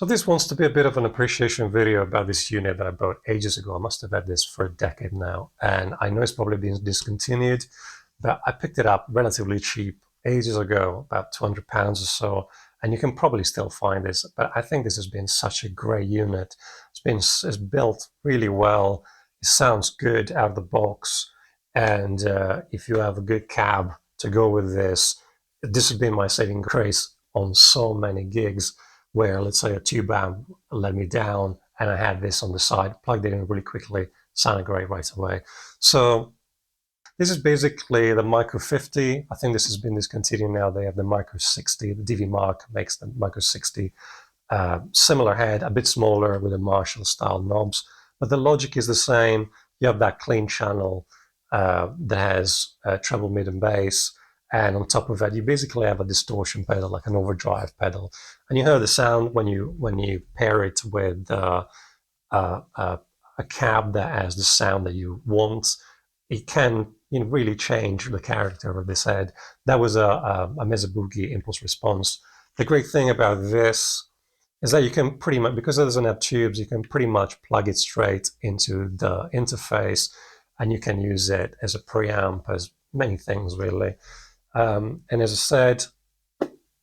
this wants to be a bit of an appreciation video about this unit that I bought ages ago. I must have had this for a decade now, and I know it's probably been discontinued, but I picked it up relatively cheap ages ago, about £200 or so, and you can probably still find this, but I think this has been such a great unit. It's built really well. It sounds good out of the box, and if you have a good cab to go with this has been my saving grace on so many gigs where, let's say, a tube amp let me down and I had this on the side, plugged it in really quickly, sounded great right away. So this is basically the Micro 50. I think this has been discontinued now. They have the Micro 60. The DV Mark makes the Micro 60. Similar head, a bit smaller with the Marshall style knobs, but the logic is the same. You have that clean channel that has treble, mid, and bass. And on top of that, you basically have a distortion pedal, like an overdrive pedal. And you hear the sound when you pair it with a cab that has the sound that you want. It can really change the character of this head. That was a Mesa Boogie impulse response. The great thing about this is that you can pretty much, because it doesn't have tubes, you can pretty much plug it straight into the interface, and you can use it as a preamp, as many things really. And as I said,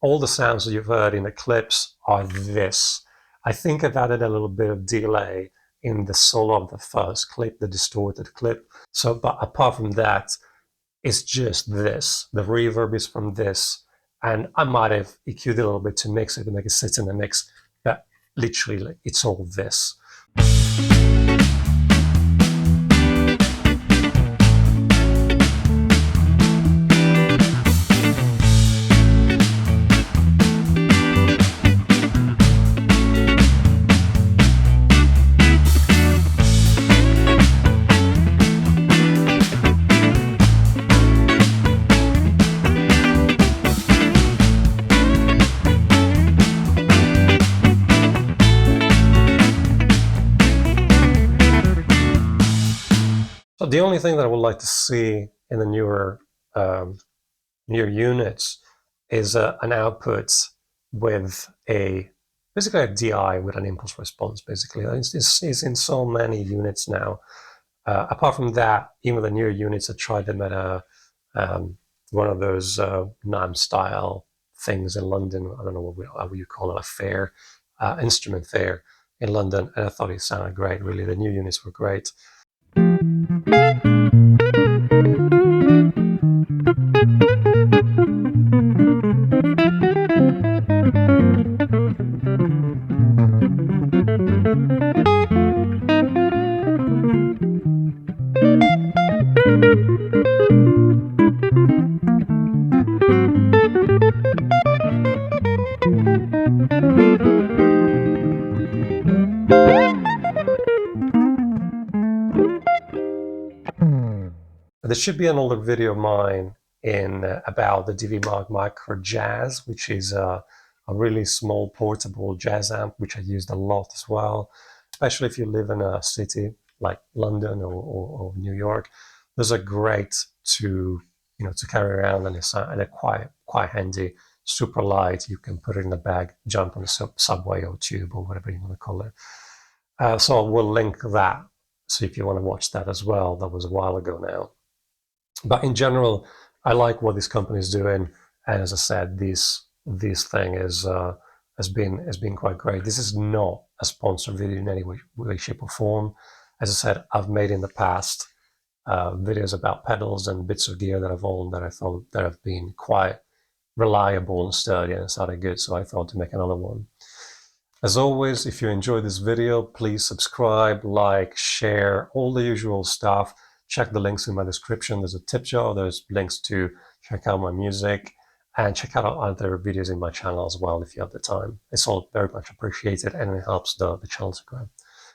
all the sounds that you've heard in the clips are this. I think I've added a little bit of delay in the solo of the first clip, the distorted clip. So, but apart from that, it's just this. The reverb is from this, and I might have EQ'd it a little bit to mix it, to make it sit in the mix, but literally it's all this. So the only thing that I would like to see in the newer units is an output with basically a DI with an impulse response. Basically, it's in so many units now. Apart from that, even the newer units, I tried them at one of those NAMM style things in London. I don't know what you call it, a fair, instrument fair in London, and I thought it sounded great. Really, the new units were great. There should be an older video of mine about the DV Mark Micro Jazz, which is a really small portable jazz amp, which I used a lot as well, especially if you live in a city like London or New York. Those are great to carry around, and they're quite handy, super light. You can put it in a bag, jump on the subway or tube or whatever you want to call it. So we'll link that. So if you want to watch that as well, that was a while ago now. But in general, I like what this company is doing, and as I said, this thing has been quite great. This is not a sponsored video in any way, shape, or form. As I said, I've made in the past videos about pedals and bits of gear that I've owned that I thought that have been quite reliable and sturdy and sounded good, so I thought to make another one. As always, if you enjoyed this video, please subscribe, like, share, all the usual stuff. Check the links in my description. There's a tip jar, there's links to check out my music, and check out other videos in my channel as well if you have the time. It's all very much appreciated, and it helps the channel to grow.